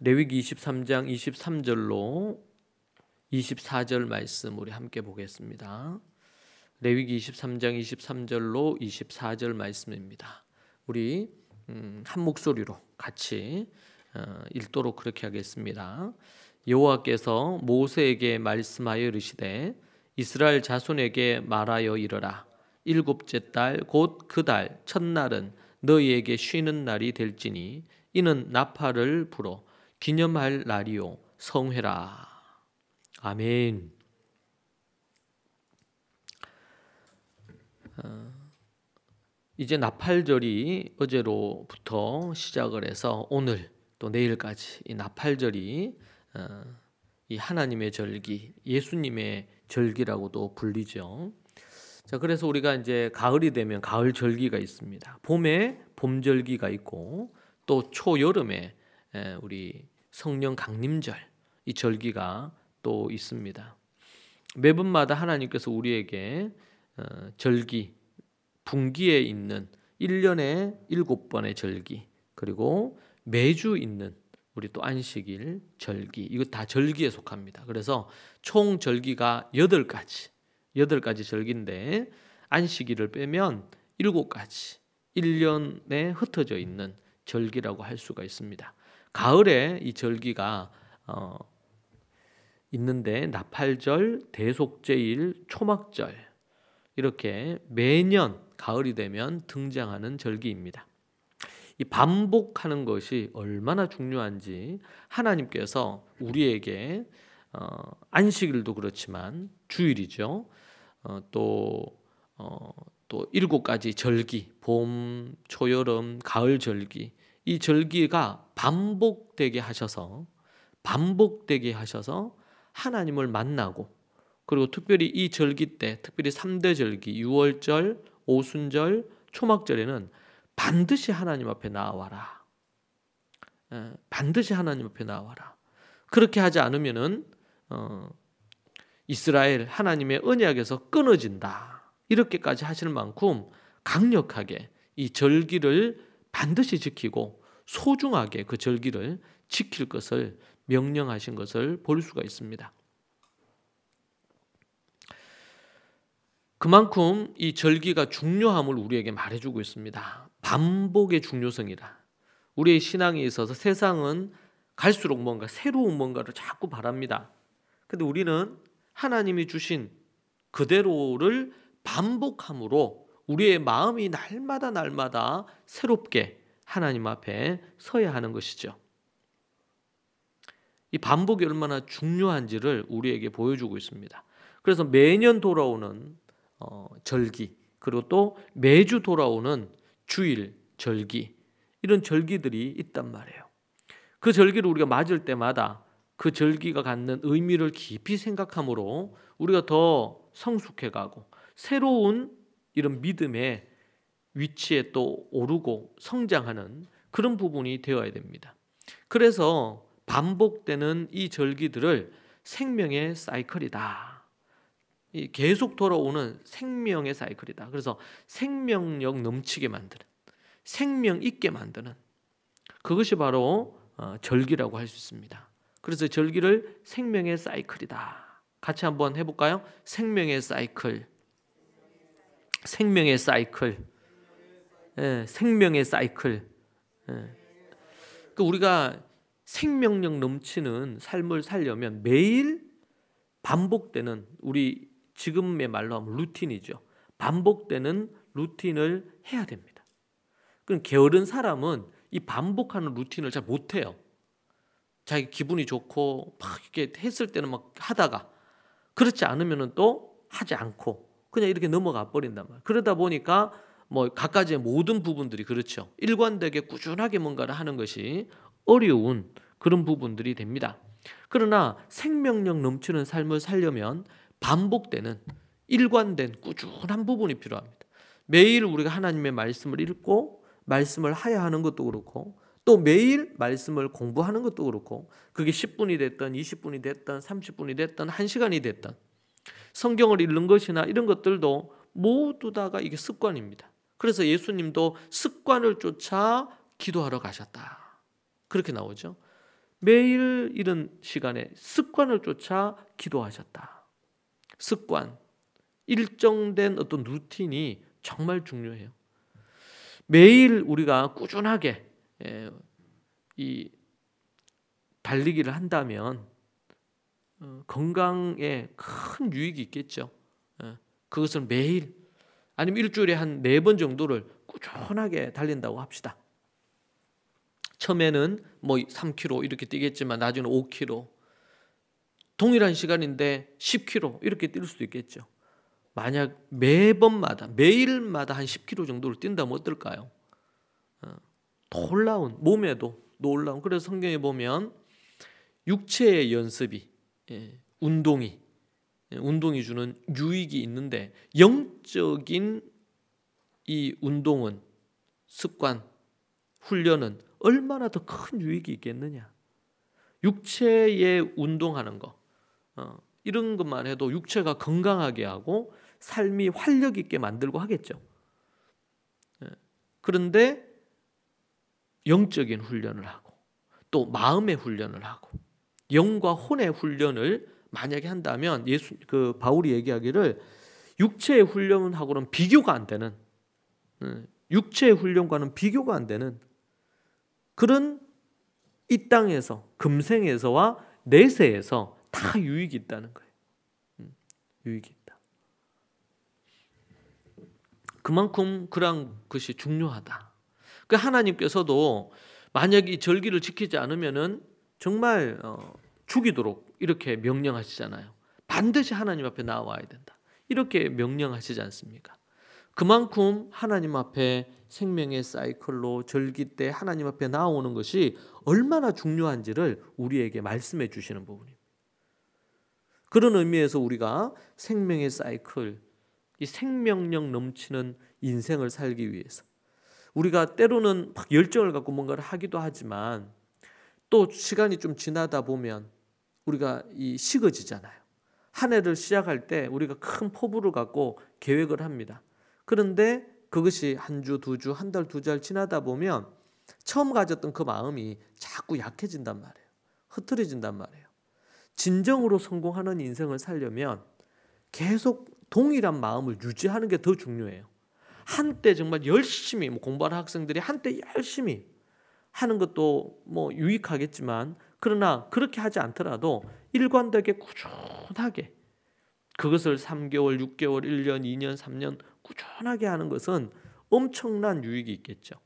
레위기 23장 23절로 24절 말씀 우리 함께 보겠습니다. 레위기 23장 23절로 24절 말씀입니다. 우리 한 목소리로 같이 읽도록 그렇게 하겠습니다. 여호와께서 모세에게 말씀하여 이르시되 이스라엘 자손에게 말하여 이르라. 일곱째 달 곧 그 달 첫날은 너희에게 쉬는 날이 될지니 이는 나팔을 불어 기념할 날이요 성회라. 아멘. 이제 나팔절이 어제로부터 시작을 해서 오늘 또 내일까지 이 나팔절이 이 하나님의 절기, 예수님의 절기라고도 불리죠. 자, 그래서 우리가 이제 가을이 되면 가을 절기가 있습니다. 봄에 봄 절기가 있고 또 초여름에 우리 성령 강림절 이 절기가 또 있습니다. 매번마다 하나님께서 우리에게 절기, 분기에 있는 1년에 7번의 절기, 그리고 매주 있는 우리 또 안식일 절기, 이거 다 절기에 속합니다. 그래서 총 절기가 8가지 절기인데 안식일을 빼면 7가지 1년에 흩어져 있는 절기라고 할 수가 있습니다. 가을에 이 절기가 있는데 나팔절, 대속제일, 초막절 이렇게 매년 가을이 되면 등장하는 절기입니다. 이 반복하는 것이 얼마나 중요한지 하나님께서 우리에게 안식일도 그렇지만 주일이죠. 또 7가지 절기, 봄, 초여름, 가을 절기, 이 절기가 반복되게 하셔서 하나님을 만나고, 그리고 특별히 이 절기 때, 특별히 3대 절기, 유월절, 오순절, 초막절에는 반드시 하나님 앞에 나와라. 반드시 하나님 앞에 나와라. 그렇게 하지 않으면은 이스라엘 하나님의 언약에서 끊어진다. 이렇게까지 하실 만큼 강력하게 이 절기를 반드시 지키고 소중하게 그 절기를 지킬 것을 명령하신 것을 볼 수가 있습니다. 그만큼 이 절기가 중요함을 우리에게 말해주고 있습니다. 반복의 중요성이라. 우리의 신앙에 있어서 세상은 갈수록 뭔가 새로운 뭔가를 자꾸 바랍니다. 근데 우리는 하나님이 주신 그대로를 반복함으로 우리의 마음이 날마다 새롭게 하나님 앞에 서야 하는 것이죠. 이 반복이 얼마나 중요한지를 우리에게 보여주고 있습니다. 그래서 매년 돌아오는 절기, 그리고 또 매주 돌아오는 주일, 절기, 이런 절기들이 있단 말이에요. 그 절기를 우리가 맞을 때마다 그 절기가 갖는 의미를 깊이 생각함으로 우리가 더 성숙해가고 새로운 이런 믿음의 위치에 또 오르고 성장하는 그런 부분이 되어야 됩니다. 그래서 반복되는 이 절기들을 생명의 사이클이다. 계속 돌아오는 생명의 사이클이다. 그래서 생명력 넘치게 만드는, 생명 있게 만드는, 그것이 바로 절기라고 할 수 있습니다. 그래서 절기를 생명의 사이클이다. 같이 한번 해볼까요? 생명의 사이클. 생명의 사이클. 생명의 사이클. 우리가 생명력 넘치는 삶을 살려면 매일 반복되는, 우리 지금의 말로 하면 루틴이죠. 반복되는 루틴을 해야 됩니다. 그럼 게으른 사람은 이 반복하는 루틴을 잘 못해요. 자기 기분이 좋고 막 이렇게 했을 때는 막 하다가, 그렇지 않으면은 또 하지 않고 그냥 이렇게 넘어가 버린단 말이에요. 그러다 보니까 뭐 각가지의 모든 부분들이 그렇죠. 일관되게 꾸준하게 뭔가를 하는 것이 어려운 그런 부분들이 됩니다. 그러나 생명력 넘치는 삶을 살려면 반복되는 일관된 꾸준한 부분이 필요합니다. 매일 우리가 하나님의 말씀을 읽고 말씀을 하야하는 것도 그렇고, 또 매일 말씀을 공부하는 것도 그렇고, 그게 10분이 됐든 20분이 됐든 30분이 됐든 1시간이 됐든 성경을 읽는 것이나 이런 것들도 모두 다가 이게 습관입니다. 그래서 예수님도 습관을 쫓아 기도하러 가셨다. 그렇게 나오죠. 매일 이런 시간에 습관을 쫓아 기도하셨다. 습관, 일정된 어떤 루틴이 정말 중요해요. 매일 우리가 꾸준하게 이 달리기를 한다면 건강에 큰 유익이 있겠죠. 그것은 매일 아니면 일주일에 한 4번 정도를 꾸준하게 달린다고 합시다. 처음에는 뭐 3km 이렇게 뛰겠지만 나중에는 5km, 동일한 시간인데 10km 이렇게 뛸 수도 있겠죠. 만약 매일마다 한 10km 정도를 뛴다면 어떨까요? 놀라운, 몸에도 놀라운. 그래서 성경에 보면 육체의 연습이, 운동이 주는 유익이 있는데, 영적인 이 운동은, 습관, 훈련은 얼마나 더 큰 유익이 있겠느냐. 육체의 운동하는 거, 이런 것만 해도 육체가 건강하게 하고 삶이 활력 있게 만들고 하겠죠. 그런데 영적인 훈련을 하고 또 마음의 훈련을 하고 영과 혼의 훈련을 만약에 한다면, 바울이 얘기하기를 육체의 훈련하고는 비교가 안 되는, 육체의 훈련과는 비교가 안 되는 그런 이 땅에서, 금생에서와 내세에서 다 유익이 있다는 거예요. 유익이 있다. 그만큼 그런 것이 중요하다. 그 하나님께서도 만약 이 절기를 지키지 않으면은 정말 죽이도록 이렇게 명령하시잖아요. 반드시 하나님 앞에 나와야 된다. 이렇게 명령하시지 않습니까? 그만큼 하나님 앞에 생명의 사이클로 절기 때 하나님 앞에 나오는 것이 얼마나 중요한지를 우리에게 말씀해 주시는 부분입니다. 그런 의미에서 우리가 생명의 사이클, 이 생명력 넘치는 인생을 살기 위해서 우리가 때로는 막 열정을 갖고 뭔가를 하기도 하지만 또 시간이 좀 지나다 보면 우리가 식어지잖아요. 한 해를 시작할 때 우리가 큰 포부를 갖고 계획을 합니다. 그런데 그것이 한 주, 두 주, 한 달, 두 달 지나다 보면 처음 가졌던 그 마음이 자꾸 약해진단 말이에요. 흐트러진단 말이에요. 진정으로 성공하는 인생을 살려면 계속 동일한 마음을 유지하는 게 더 중요해요. 한때 정말 열심히 공부하는 학생들이 한때 열심히 하는 것도 유익하겠지만, 그러나 그렇게 하지 않더라도 일관되게 꾸준하게 그것을 3개월, 6개월, 1년, 2년, 3년 꾸준하게 하는 것은 엄청난 유익이 있겠죠.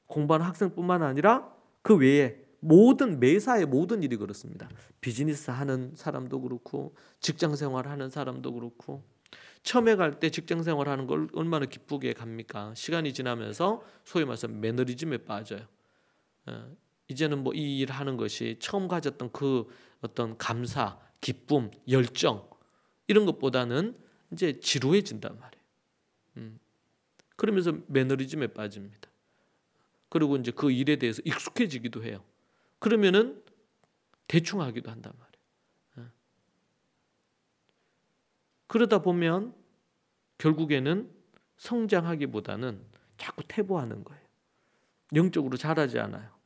공부하는 학생뿐만 아니라 그 외에 매사의 모든 일이 그렇습니다. 비즈니스 하는 사람도 그렇고 직장 생활하는 사람도 그렇고, 처음에 갈 때 직장 생활하는 걸 얼마나 기쁘게 갑니까? 시간이 지나면서 소위 말해서 매너리즘에 빠져요. 이제는 이 일 하는 것이 처음 가졌던 그 어떤 감사, 기쁨, 열정 이런 것보다는 이제 지루해진단 말이에요. 그러면서 매너리즘에 빠집니다. 그리고 이제 그 일에 대해서 익숙해지기도 해요. 그러면은 대충 하기도 한단 말이에요. 그러다 보면 결국에는 성장하기보다는 자꾸 퇴보하는 거예요. 영적으로 자라지 않아요.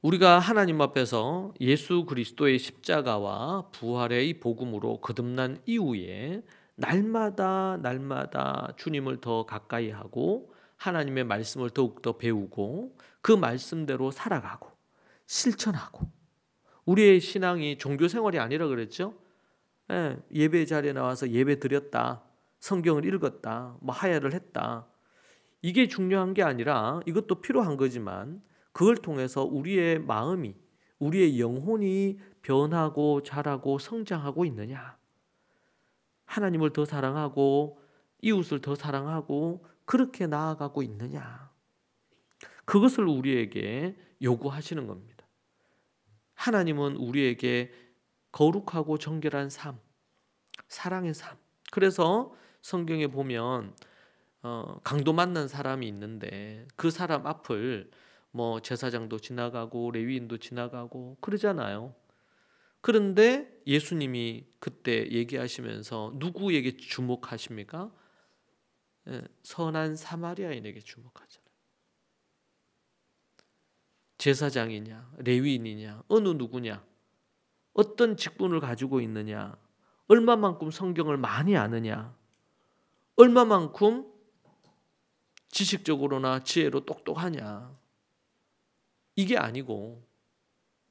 우리가 하나님 앞에서 예수 그리스도의 십자가와 부활의 이 복음으로 거듭난 이후에 날마다 주님을 더 가까이 하고 하나님의 말씀을 더욱더 배우고 그 말씀대로 살아가고 실천하고, 우리의 신앙이 종교 생활이 아니라 그랬죠. 예배 자리에 나와서 예배 드렸다, 성경을 읽었다, 하야를 했다, 이게 중요한 게 아니라, 이것도 필요한 거지만 그걸 통해서 우리의 마음이, 우리의 영혼이 변하고 자라고 성장하고 있느냐, 하나님을 더 사랑하고 이웃을 더 사랑하고 그렇게 나아가고 있느냐, 그것을 우리에게 요구하시는 겁니다. 하나님은 우리에게 거룩하고 정결한 삶, 사랑의 삶. 그래서 성경에 보면 강도 만난 사람이 있는데 그 사람 앞을 제사장도 지나가고 레위인도 지나가고 그러잖아요. 그런데 예수님이 그때 얘기하시면서 누구에게 주목하십니까? 선한 사마리아인에게 주목하잖아요. 제사장이냐, 레위인이냐, 어느 누구냐, 어떤 직분을 가지고 있느냐, 얼마만큼 성경을 많이 아느냐, 얼마만큼 지식적으로나 지혜로 똑똑하냐, 이게 아니고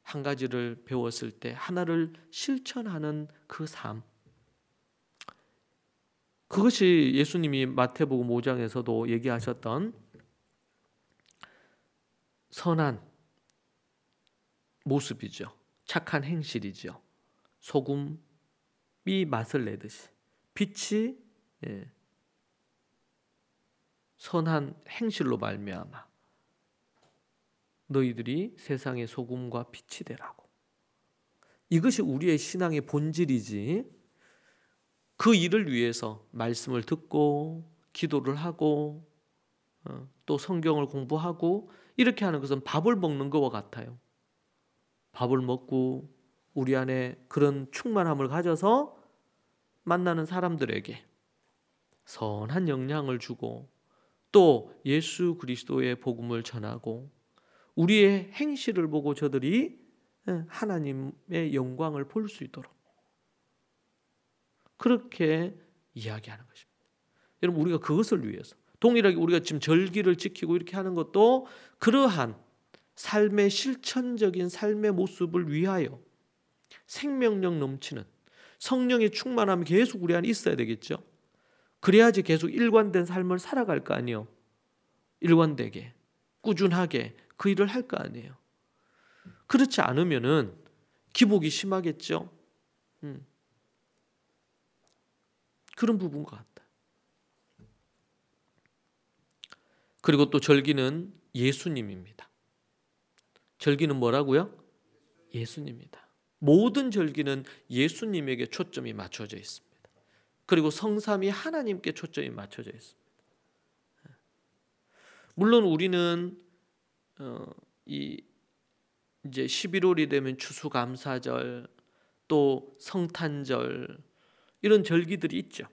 한 가지를 배웠을 때 하나를 실천하는 그 삶, 그것이 예수님이 마태복음 5장에서도 얘기하셨던 선한 모습이죠. 착한 행실이죠. 소금이 맛을 내듯이 빛이 선한 행실로 말미암아 너희들이 세상의 소금과 빛이 되라고. 이것이 우리의 신앙의 본질이지, 그 일을 위해서 말씀을 듣고 기도를 하고 또 성경을 공부하고 이렇게 하는 것은 밥을 먹는 것과 같아요. 밥을 먹고 우리 안에 그런 충만함을 가져서 만나는 사람들에게 선한 영향을 주고 또 예수 그리스도의 복음을 전하고 우리의 행실을 보고 저들이 하나님의 영광을 볼 수 있도록 그렇게 이야기하는 것입니다. 여러분, 우리가 그것을 위해서 동일하게 우리가 지금 절기를 지키고 이렇게 하는 것도 그러한 삶의 실천적인 삶의 모습을 위하여 생명력 넘치는 성령의 충만함이 계속 우리 안에 있어야 되겠죠. 그래야지 계속 일관된 삶을 살아갈 거 아니에요. 일관되게 꾸준하게 그 일을 할 거 아니에요. 그렇지 않으면은 기복이 심하겠죠. 그런 부분 것 같다. 그리고 또 절기는 예수님입니다. 절기는 뭐라고요? 예수님입니다. 모든 절기는 예수님에게 초점이 맞춰져 있습니다. 그리고 성삼위 하나님께 초점이 맞춰져 있습니다. 물론 우리는 이제 11월이 되면 추수감사절 또 성탄절 이런 절기들이 있죠.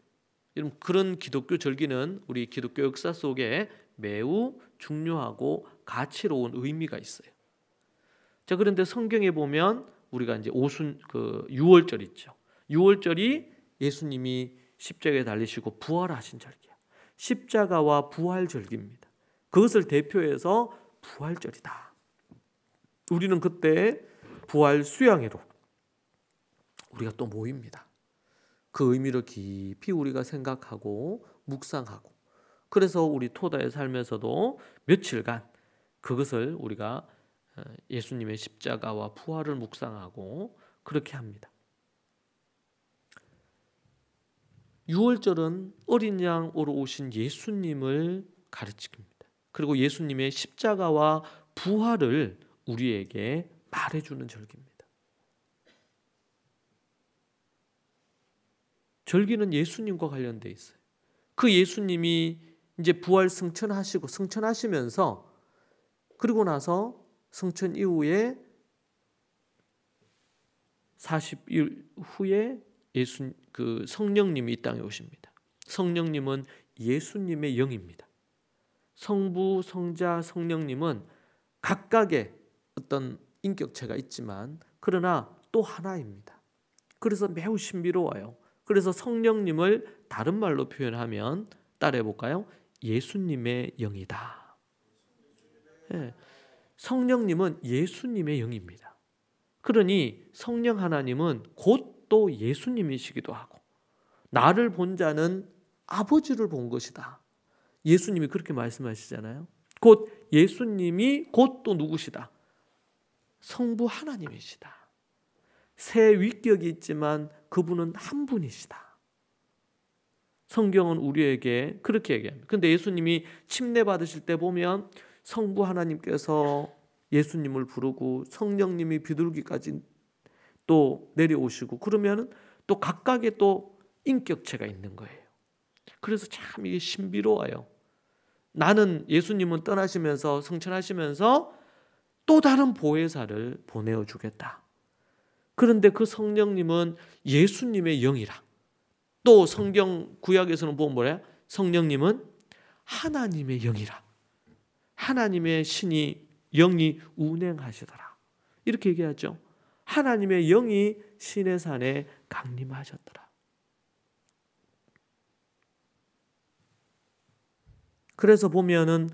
여러분, 그런 기독교 절기는 우리 기독교 역사 속에 매우 중요하고 가치로운 의미가 있어요. 자, 그런데 성경에 보면 우리가 이제 유월절 있죠. 유월절이 예수님이 십자가에 달리시고 부활하신 절기야. 십자가와 부활 절기입니다. 그것을 대표해서 부활절이다. 우리는 그때 부활 수양회로 우리가 또 모입니다. 그 의미를 깊이 우리가 생각하고 묵상하고, 그래서 우리 토다의 삶에서도 며칠간 그것을 우리가 예수님의 십자가와 부활을 묵상하고 그렇게 합니다. 유월절은 어린 양으로 오신 예수님을 가르칩니다. 그리고 예수님의 십자가와 부활을 우리에게 말해주는 절기입니다. 절기는 예수님과 관련되어 있어요. 그 예수님이 이제 부활 승천하시면서 그리고 나서 승천 이후에 40일 후에 성령님이 이 땅에 오십니다. 성령님은 예수님의 영입니다. 성부, 성자, 성령님은 각각의 어떤 인격체가 있지만 그러나 또 하나입니다. 그래서 매우 신비로워요. 그래서 성령님을 다른 말로 표현하면 따라해 볼까요? 예수님의 영이다. 네. 성령님은 예수님의 영입니다. 그러니 성령 하나님은 곧 또 예수님이시기도 하고 나를 본 자는 아버지를 본 것이다. 예수님이 그렇게 말씀하시잖아요. 곧 예수님이 곧 또 누구시다? 성부 하나님이시다. 세 위격이 있지만 그분은 한 분이시다. 성경은 우리에게 그렇게 얘기합니다. 그런데 예수님이 침례 받으실 때 보면 성부 하나님께서 예수님을 부르고 성령님이 비둘기까지 또 내려오시고 그러면 또 각각의 또 인격체가 있는 거예요. 그래서 참 이게 신비로워요. 나는 예수님은 떠나시면서 승천하시면서 또 다른 보혜사를 보내어 주겠다. 그런데 그 성령님은 예수님의 영이라. 또 성경 구약에서는 보면 뭐래요? 성령님은 하나님의 영이라. 하나님의 신이 영이 운행하시더라. 이렇게 얘기하죠. 하나님의 영이 시내산에 강림하셨더라. 그래서 보면은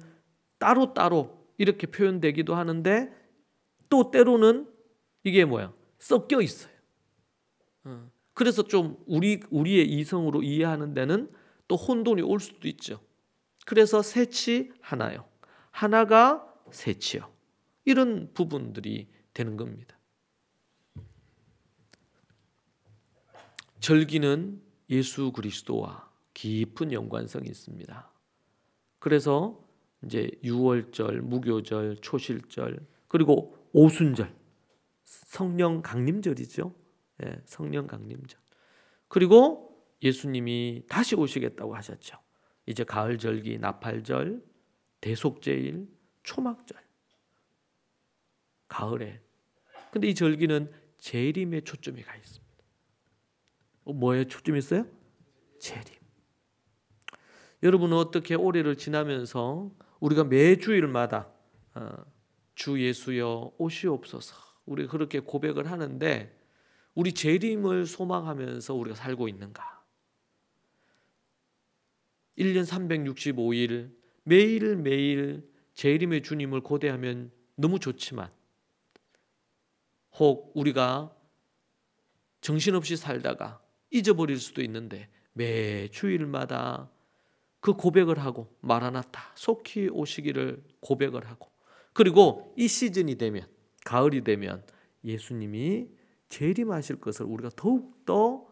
따로따로 이렇게 표현되기도 하는데 또 때로는 이게 뭐야? 섞여 있어요. 그래서 좀 우리의 이성으로 이해하는 데는 또 혼돈이 올 수도 있죠. 그래서 셋이 하나요. 하나가 셋이요. 이런 부분들이 되는 겁니다. 절기는 예수 그리스도와 깊은 연관성이 있습니다. 그래서 이제 유월절, 무교절, 초실절, 그리고 오순절, 성령 강림절이죠. 예, 성령 강림절. 그리고 예수님이 다시 오시겠다고 하셨죠. 이제 가을절기, 나팔절, 대속제일, 초막절. 가을에. 근데 이 절기는 재림에 초점이 가 있습니다. 뭐에 초점이 있어요? 재림. 여러분은 어떻게 올해를 지나면서 우리가 매주일마다 주 예수여 오시옵소서 우리 그렇게 고백을 하는데 우리 재림을 소망하면서 우리가 살고 있는가? 1년 365일 매일매일 재림의 주님을 고대하면 너무 좋지만 혹 우리가 정신없이 살다가 잊어버릴 수도 있는데 매 주일마다 그 고백을 하고 마라나타 속히 오시기를 고백을 하고 그리고 이 시즌이 되면 가을이 되면 예수님이 재림하실 것을 우리가 더욱더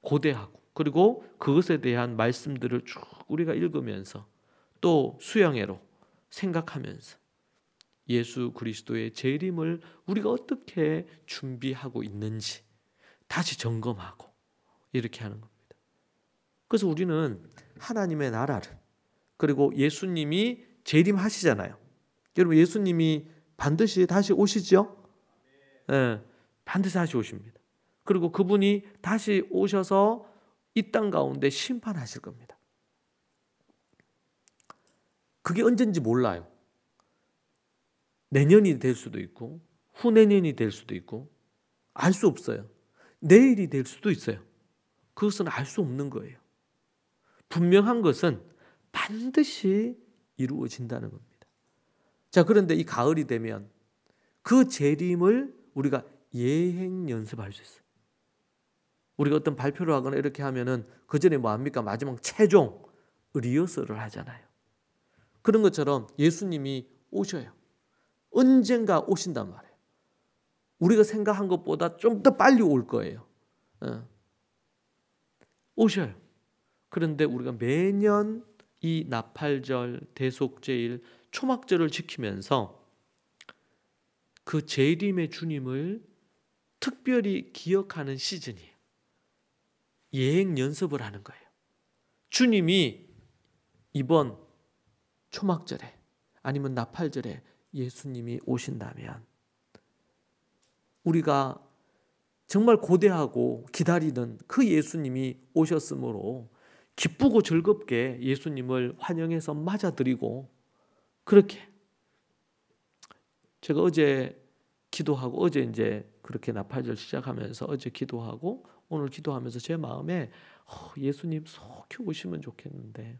고대하고 그리고 그것에 대한 말씀들을 쭉 우리가 읽으면서 또 수양회로 생각하면서 예수 그리스도의 재림을 우리가 어떻게 준비하고 있는지 다시 점검하고 이렇게 하는 겁니다. 그래서 우리는 하나님의 나라를 그리고 예수님이 재림하시잖아요. 여러분 예수님이 반드시 다시 오시죠? 네, 반드시 다시 오십니다. 그리고 그분이 다시 오셔서 이 땅 가운데 심판하실 겁니다. 그게 언젠지 몰라요. 내년이 될 수도 있고 후내년이 될 수도 있고 알 수 없어요. 내일이 될 수도 있어요. 그것은 알 수 없는 거예요. 분명한 것은 반드시 이루어진다는 겁니다. 자, 그런데 이 가을이 되면 그 재림을 우리가 예행 연습할 수 있어요. 우리가 어떤 발표를 하거나 이렇게 하면은 그 전에 뭐 합니까? 마지막 최종 리허설을 하잖아요. 그런 것처럼 예수님이 오셔요. 언젠가 오신단 말이에요. 우리가 생각한 것보다 좀 더 빨리 올 거예요. 오셔요. 그런데 우리가 매년 이 나팔절, 대속제일, 초막절을 지키면서 그 재림의 주님을 특별히 기억하는 시즌이에요. 예행 연습을 하는 거예요. 주님이 이번 초막절에 아니면 나팔절에 예수님이 오신다면 우리가 정말 고대하고 기다리는 그 예수님이 오셨으므로 기쁘고 즐겁게 예수님을 환영해서 맞아들이고 그렇게 제가 어제 기도하고 어제 이제 그렇게 나팔절 시작하면서 어제 기도하고 오늘 기도하면서 제 마음에 예수님 속히 오시면 좋겠는데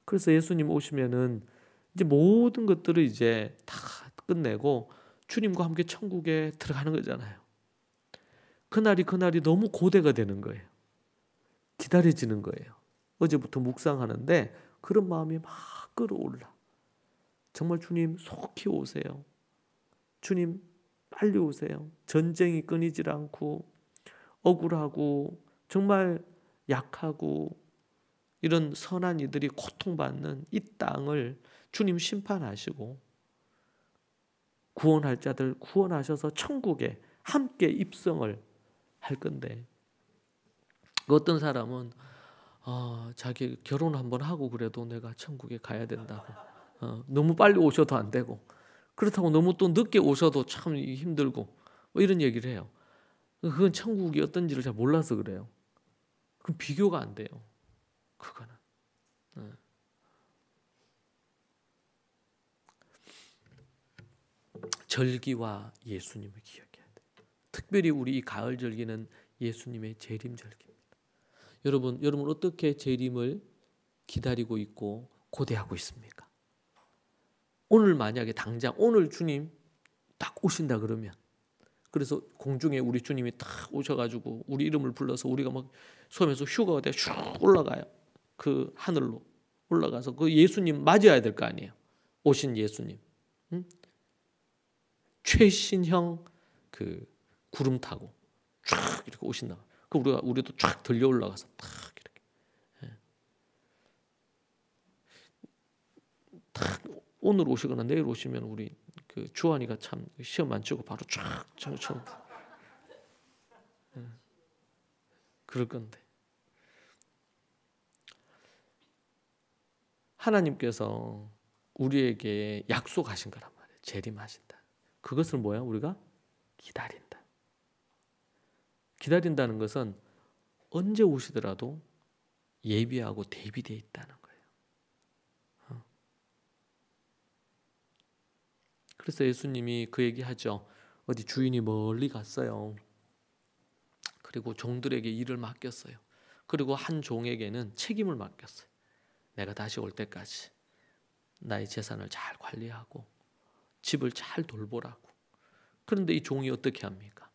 그래서 예수님 오시면은 이제 모든 것들을 이제 다 끝내고 주님과 함께 천국에 들어가는 거잖아요. 그날이 너무 고대가 되는 거예요. 기다려지는 거예요. 어제부터 묵상하는데 그런 마음이 막 끌어올라. 정말 주님 속히 오세요. 주님 빨리 오세요. 전쟁이 끊이질 않고 억울하고 정말 약하고 이런 선한 이들이 고통받는 이 땅을 주님 심판하시고 구원할 자들 구원하셔서 천국에 함께 입성을 할 건데 어떤 사람은 자기 결혼 한번 하고 그래도 내가 천국에 가야 된다고 너무 빨리 오셔도 안 되고 그렇다고 너무 또 늦게 오셔도 참 힘들고 뭐 이런 얘기를 해요. 그건 천국이 어떤지를 잘 몰라서 그래요. 그럼 비교가 안 돼요. 그거는 절기와 예수님을 기억해야 돼요. 특별히 우리 이 가을 절기는 예수님의 재림 절기입니다. 여러분 어떻게 재림을 기다리고 있고 고대하고 있습니까? 오늘 만약에 당장 오늘 주님 딱 오신다 그러면, 그래서 공중에 우리 주님이 딱 오셔가지고 우리 이름을 불러서 우리가 막 소면서 휴가가 돼 슉 올라가요. 그 하늘로 올라가서 그 예수님 맞이해야 될 거 아니에요. 오신 예수님, 응? 최신형 그 구름 타고 쫙 이렇게 오신다. 그 우리도 쫙 들려 올라가서 탁 이렇게, 탁 오늘 오시거나 내일 오시면 우리 그 주한이가 참 시험 안 치고 바로 쫙 처음 그럴 건데, 하나님께서 우리에게 약속하신 거란 말이에요. 재림하신다. 그것을 뭐야? 우리가 기다린다. 기다린다는 것은 언제 오시더라도 예비하고 대비되어 있다는 거예요. 그래서 예수님이 그 얘기하죠. 어디 주인이 멀리 갔어요. 그리고 종들에게 일을 맡겼어요. 그리고 한 종에게는 책임을 맡겼어요. 내가 다시 올 때까지 나의 재산을 잘 관리하고 집을 잘 돌보라고. 그런데 이 종이 어떻게 합니까?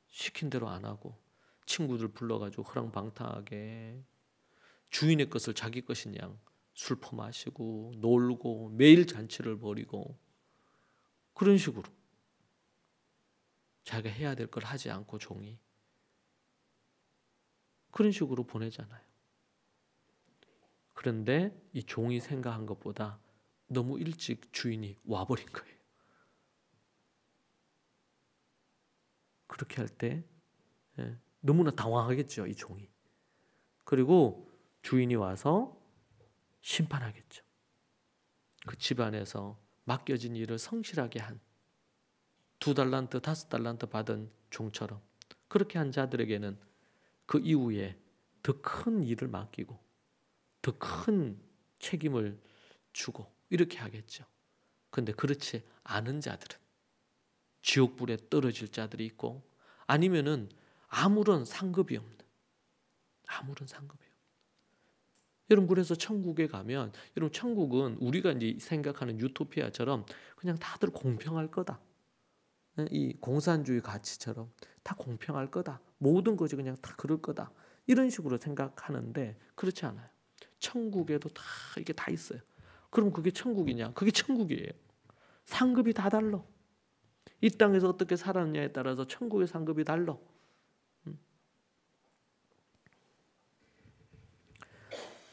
시킨 대로 안 하고 친구들 불러가지고 허랑방탕하게 주인의 것을 자기 것인 양 술 퍼마시고 놀고 매일 잔치를 벌이고, 그런 식으로 자기가 해야 될 걸 하지 않고 종이 그런 식으로 보내잖아요. 그런데 이 종이 생각한 것보다 너무 일찍 주인이 와버린 거예요. 그렇게 할 때 너무나 당황하겠죠, 이 종이. 그리고 주인이 와서 심판하겠죠. 그 집안에서 맡겨진 일을 성실하게 한 2달란트, 5달란트 받은 종처럼 그렇게 한 자들에게는 그 이후에 더 큰 일을 맡기고 더 큰 책임을 주고 이렇게 하겠죠. 그런데 그렇지 않은 자들은 지옥불에 떨어질 자들이 있고, 아니면은 아무런 상급이 없는, 여러분, 그래서 천국에 가면, 여러분, 천국은 우리가 이제 생각하는 유토피아처럼 그냥 다들 공평할 거다. 이 공산주의 가치처럼 다 공평할 거다. 모든 것이 그냥 다 그럴 거다. 이런 식으로 생각하는데 그렇지 않아요. 천국에도 다 이게 다 있어요. 그럼 그게 천국이냐? 그게 천국이에요. 상급이 다 달라. 이 땅에서 어떻게 살았느냐에 따라서 천국의 상급이 달라.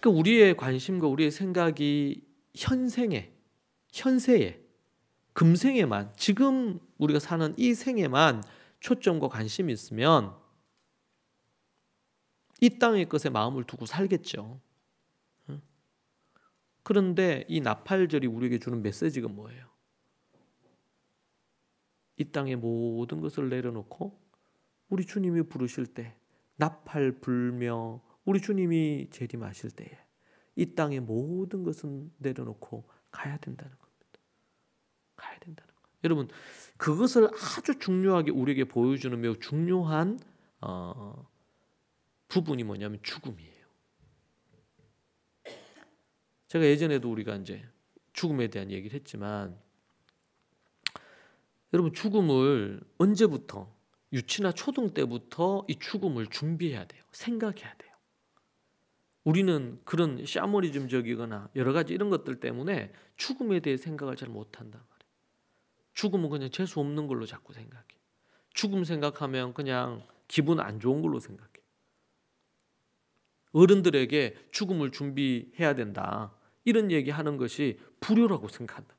그러니까 우리의 관심과 우리의 생각이 현세에, 금생에만, 지금 우리가 사는 이 생에만 초점과 관심이 있으면 이 땅의 것에 마음을 두고 살겠죠. 그런데 이 나팔절이 우리에게 주는 메시지가 뭐예요? 이 땅의 모든 것을 내려놓고 우리 주님이 부르실 때 나팔 불며 우리 주님이 재림하실 때에 이 땅의 모든 것은 내려놓고 가야 된다는 겁니다. 가야 된다는 거예요. 여러분, 그것을 아주 중요하게 우리에게 보여주는 매우 중요한 부분이 뭐냐면 죽음이에요. 제가 예전에도 우리가 이제 죽음에 대한 얘기를 했지만, 여러분, 죽음을 언제부터, 유치나 초등 때부터 이 죽음을 준비해야 돼요. 생각해야 돼요. 우리는 그런 샤머니즘적이거나 여러 가지 이런 것들 때문에 죽음에 대해 생각을 잘 못한단 말이에요. 죽음은 그냥 재수 없는 걸로 자꾸 생각해. 죽음 생각하면 그냥 기분 안 좋은 걸로 생각해. 어른들에게 죽음을 준비해야 된다, 이런 얘기하는 것이 불효라고 생각한다.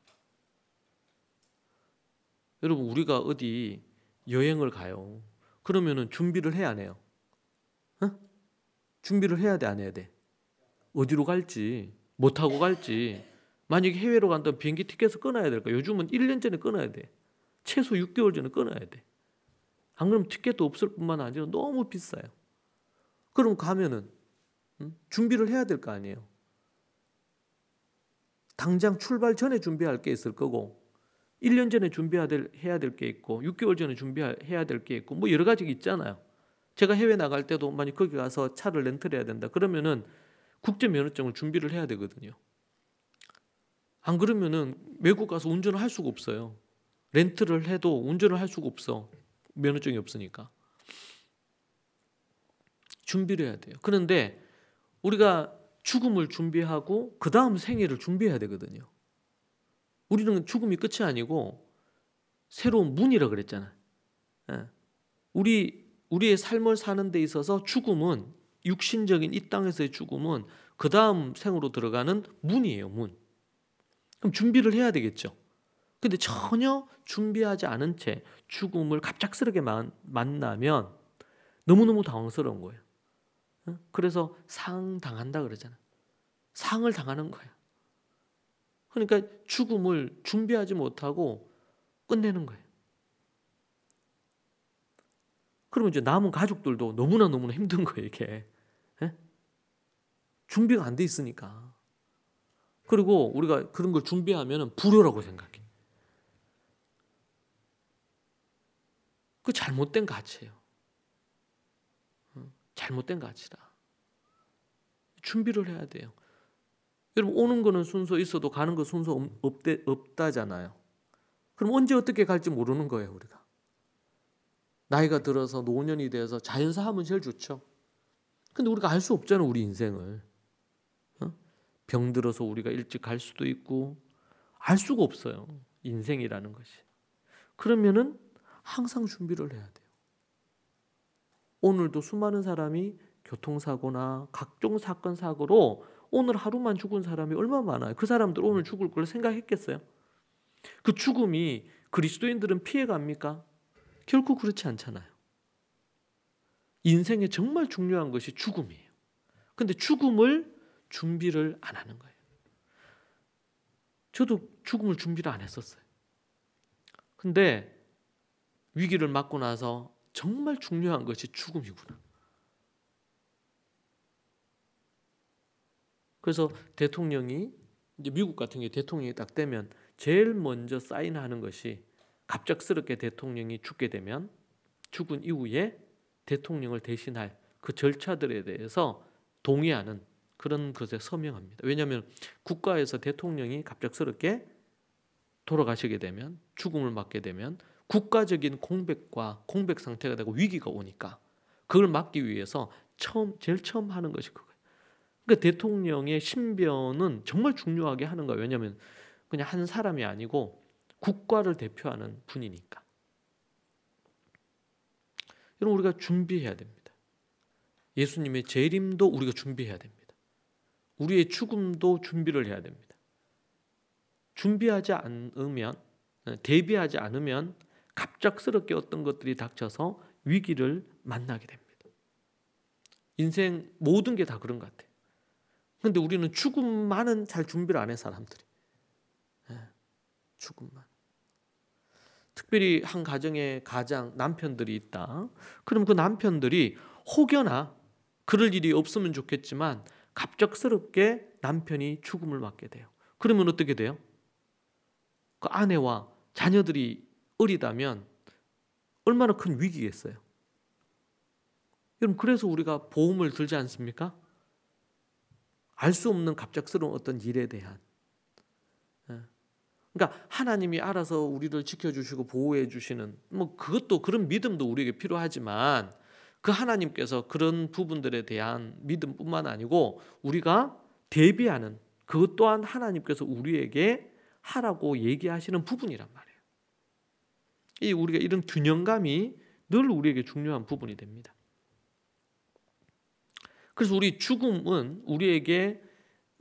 여러분, 우리가 어디 여행을 가요. 그러면은 준비를 해야 안 해요? 준비를 해야 돼, 안 해야 돼? 어디로 갈지, 뭐 타고 갈지. 만약에 해외로 간다면 비행기 티켓을 끊어야 될까? 요즘은 1년 전에 끊어야 돼. 최소 6개월 전에 끊어야 돼. 안 그러면 티켓도 없을 뿐만 아니라 너무 비싸요. 그럼 가면은 준비를 해야 될 거 아니에요. 당장 출발 전에 준비할 게 있을 거고, 1년 전에 해야 될 게 있고 6개월 전에 준비해야 될 게 있고 뭐 여러 가지가 있잖아요. 제가 해외 나갈 때도 만약 거기 가서 차를 렌트를 해야 된다. 그러면은 국제면허증을 준비를 해야 되거든요. 안 그러면은 외국 가서 운전을 할 수가 없어요. 렌트를 해도 운전을 할 수가 없어. 면허증이 없으니까. 준비를 해야 돼요. 그런데 우리가 죽음을 준비하고 그 다음 생애를 준비해야 되거든요. 우리는 죽음이 끝이 아니고 새로운 문이라 그랬잖아요. 우리의 삶을 사는 데 있어서 죽음은 육신적인 이 땅에서의 죽음은 그 다음 생으로 들어가는 문이에요. 문. 그럼 준비를 해야 되겠죠. 근데 전혀 준비하지 않은 채 죽음을 갑작스럽게 만나면 너무너무 당황스러운 거예요. 그래서 상당한다 그러잖아요. 상을 당하는 거예요. 그러니까 죽음을 준비하지 못하고 끝내는 거예요. 그러면 이제 남은 가족들도 너무나 힘든 거예요, 이게. 준비가 안 돼 있으니까. 그리고 우리가 그런 걸 준비하면 불효라고 생각해. 그 잘못된 가치예요. 잘못된 가치다. 준비를 해야 돼요. 여러분 오는 거는 순서 있어도 가는 거 순서 없다잖아요. 그럼 언제 어떻게 갈지 모르는 거예요, 우리가. 나이가 들어서 노년이 돼서 자연사하면 제일 좋죠. 근데 우리가 알 수 없잖아, 우리 인생을. 병 들어서 우리가 일찍 갈 수도 있고 알 수가 없어요, 인생이라는 것이. 그러면은 항상 준비를 해야 돼요. 오늘도 수많은 사람이 교통사고나 각종 사건 사고로 오늘 하루만 죽은 사람이 얼마나 많아요. 그 사람들 오늘 죽을 걸 생각했겠어요? 그 죽음이 그리스도인들은 피해갑니까? 결코 그렇지 않잖아요. 인생에 정말 중요한 것이 죽음이에요. 근데 죽음을 준비를 안 하는 거예요. 저도 죽음을 준비를 안 했었어요. 근데 위기를 맞고 나서 정말 중요한 것이 죽음이구나. 그래서 대통령이 이제 미국 같은 게 대통령이 딱 되면 제일 먼저 사인하는 것이 갑작스럽게 대통령이 죽게 되면 죽은 이후에 대통령을 대신할 그 절차들에 대해서 동의하는 그런 것에 서명합니다. 왜냐하면 국가에서 대통령이 갑작스럽게 돌아가시게 되면 죽음을 맞게 되면 국가적인 공백 상태가 되고 위기가 오니까 그걸 막기 위해서 제일 처음 하는 것이 그거예요. 그러니까 대통령의 신변은 정말 중요하게 하는 거예요. 왜냐하면 그냥 한 사람이 아니고 국가를 대표하는 분이니까. 여러분 우리가 준비해야 됩니다. 예수님의 재림도 우리가 준비해야 됩니다. 우리의 죽음도 준비를 해야 됩니다. 준비하지 않으면, 대비하지 않으면 갑작스럽게 어떤 것들이 닥쳐서 위기를 만나게 됩니다. 인생 모든 게 다 그런 것 같아요. 그런데 우리는 죽음만은 잘 준비를 안 해, 사람들이. 죽음만. 특별히 한 가정에 남편들이 있다. 그럼 그 남편들이 혹여나 그럴 일이 없으면 좋겠지만 갑작스럽게 남편이 죽음을 맞게 돼요. 그러면 어떻게 돼요? 그 아내와 자녀들이 어리다면 얼마나 큰 위기겠어요. 여러분 그래서 우리가 보험을 들지 않습니까? 알 수 없는 갑작스러운 어떤 일에 대한. 그러니까 하나님이 알아서 우리를 지켜주시고 보호해 주시는 뭐 그것도 그런 믿음도 우리에게 필요하지만 그 하나님께서 그런 부분들에 대한 믿음뿐만 아니고 우리가 대비하는 그것 또한 하나님께서 우리에게 하라고 얘기하시는 부분이란 말이에요. 우리가 이런 균형감이 늘 우리에게 중요한 부분이 됩니다. 그래서 우리 죽음은 우리에게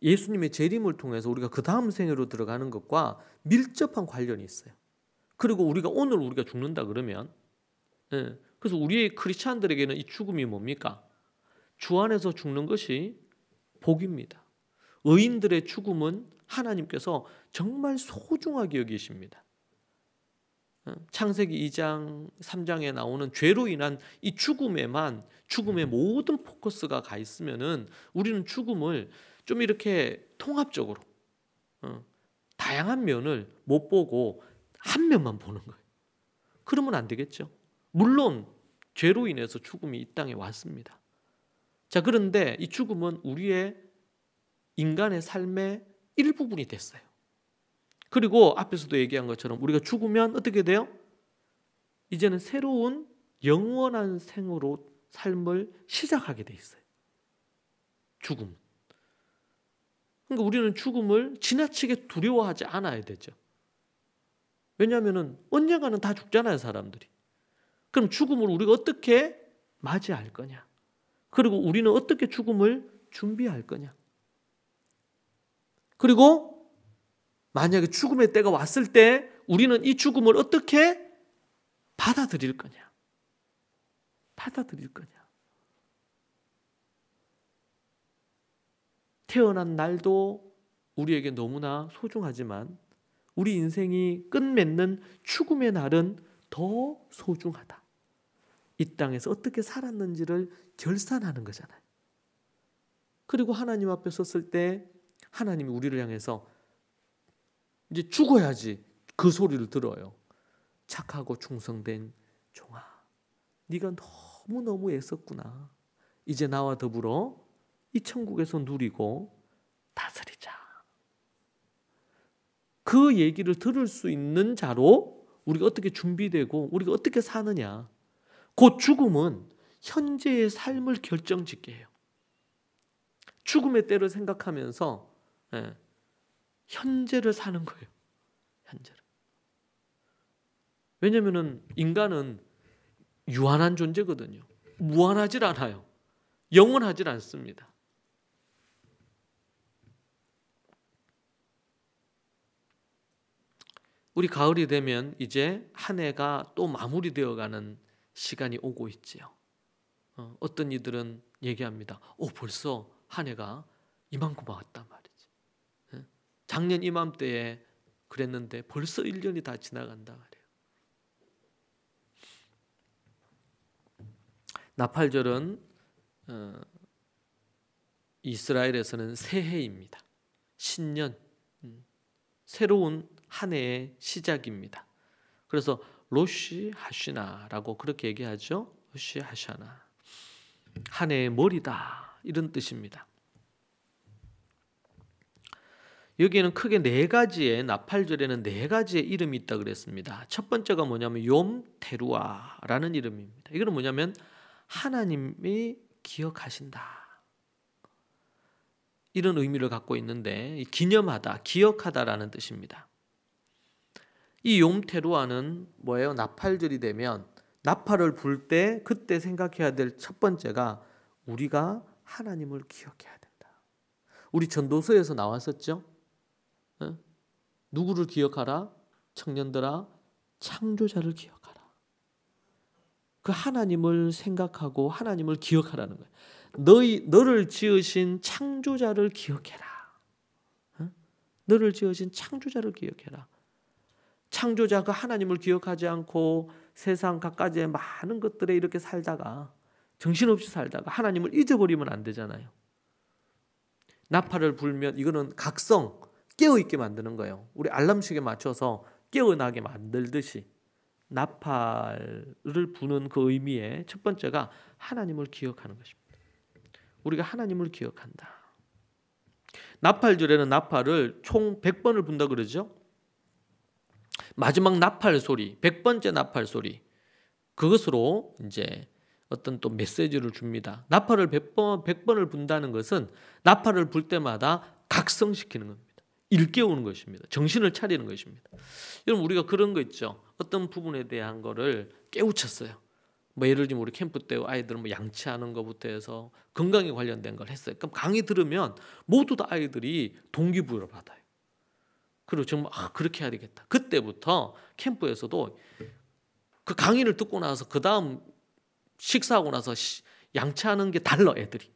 예수님의 재림을 통해서 우리가 그 다음 생애로 들어가는 것과 밀접한 관련이 있어요. 그리고 오늘 우리가 죽는다 그러면 그래서 우리 크리스찬들에게는 이 죽음이 뭡니까? 주 안에서 죽는 것이 복입니다. 의인들의 죽음은 하나님께서 정말 소중하게 여기십니다. 창세기 2장, 3장에 나오는 죄로 인한 이 죽음의 모든 포커스가 가 있으면은 우리는 죽음을 좀 이렇게 통합적으로 다양한 면을 못 보고 한 면만 보는 거예요. 그러면 안 되겠죠. 물론 죄로 인해서 죽음이 이 땅에 왔습니다. 자, 그런데 이 죽음은 우리의 인간의 삶의 일부분이 됐어요. 그리고 앞에서도 얘기한 것처럼 우리가 죽으면 어떻게 돼요? 이제는 새로운 영원한 생으로 삶을 시작하게 돼 있어요. 죽음. 그러니까 우리는 죽음을 지나치게 두려워하지 않아야 되죠. 왜냐하면 언젠가는 다 죽잖아요, 사람들이. 그럼 죽음을 우리가 어떻게 맞이할 거냐? 그리고 우리는 어떻게 죽음을 준비할 거냐? 그리고 만약에 죽음의 때가 왔을 때 우리는 이 죽음을 어떻게 받아들일 거냐? 받아들일 거냐? 태어난 날도 우리에게 너무나 소중하지만 우리 인생이 끝맺는 죽음의 날은 더 소중하다. 이 땅에서 어떻게 살았는지를 결산하는 거잖아요. 그리고 하나님 앞에 섰을 때 하나님이 우리를 향해서 이제 죽어야지 그 소리를 들어요. 착하고 충성된 종아, 네가 너무너무 애썼구나. 이제 나와 더불어 이 천국에서 누리고 다스리자. 그 얘기를 들을 수 있는 자로 우리가 어떻게 준비되고 우리가 어떻게 사느냐. 곧 죽음은 현재의 삶을 결정짓게 해요. 죽음의 때를 생각하면서 현재를 사는 거예요. 현재를. 왜냐하면 인간은 유한한 존재거든요. 무한하질 않아요. 영원하질 않습니다. 우리 가을이 되면 이제 한 해가 또 마무리되어가는 시간이 오고 있지요. 어떤 이들은 얘기합니다. 벌써 한 해가 이만큼 왔단 말이지. 작년 이맘때에 그랬는데 벌써 1년이 다 지나간다 말이에요. 나팔절은 이스라엘에서는 새해입니다. 신년, 새로운 한 해의 시작입니다. 그래서 로시 하시나라고 그렇게 얘기하죠. 로시 하샤나, 한 해의 머리다, 이런 뜻입니다. 여기에는 크게 네 가지의, 나팔절에는 네 가지의 이름이 있다 그랬습니다. 첫 번째가 뭐냐면 욤 테루아라는 이름입니다. 이거는 뭐냐면 하나님이 기억하신다, 이런 의미를 갖고 있는데, 기념하다, 기억하다라는 뜻입니다. 이 욤 테루아는 뭐예요? 나팔절이 되면 나팔을 불 때 그때 생각해야 될 첫 번째가 우리가 하나님을 기억해야 된다. 우리 전도서에서 나왔었죠? 누구를 기억하라? 청년들아, 창조자를 기억하라. 그 하나님을 생각하고 하나님을 기억하라는 거예요. 너를 지으신 창조자를 기억해라. 너를 지으신 창조자를 기억해라. 창조자가 하나님을 기억하지 않고 세상 갖가지의 많은 것들에 이렇게 살다가, 정신없이 살다가 하나님을 잊어버리면 안 되잖아요. 나팔을 불면 이거는 각성, 깨어있게 만드는 거예요. 우리 알람식에 맞춰서 깨어나게 만들듯이 나팔을 부는 그 의미의 첫 번째가 하나님을 기억하는 것입니다. 우리가 하나님을 기억한다. 나팔절에는 나팔을 총 100번을 분다 그러죠. 마지막 나팔 소리, 100번째 나팔 소리, 그것으로 이제 어떤 또 메시지를 줍니다. 나팔을 100번을 분다는 것은 나팔을 불 때마다 각성시키는 겁니다. 일깨우는 것입니다. 정신을 차리는 것입니다. 여러분, 우리가 그런 거 있죠. 어떤 부분에 대한 거를 깨우쳤어요. 뭐 예를 들면 우리 캠프 때 아이들은 뭐 양치하는 것부터 해서 건강에 관련된 걸 했어요. 그럼 강의 들으면 모두 다 아이들이 동기부여를 받아요. 그리고 정말 그렇게 해야 되겠다. 그때부터 캠프에서도 그 강의를 듣고 나서 그 다음 식사하고 나서 양치하는 게 달라, 애들이.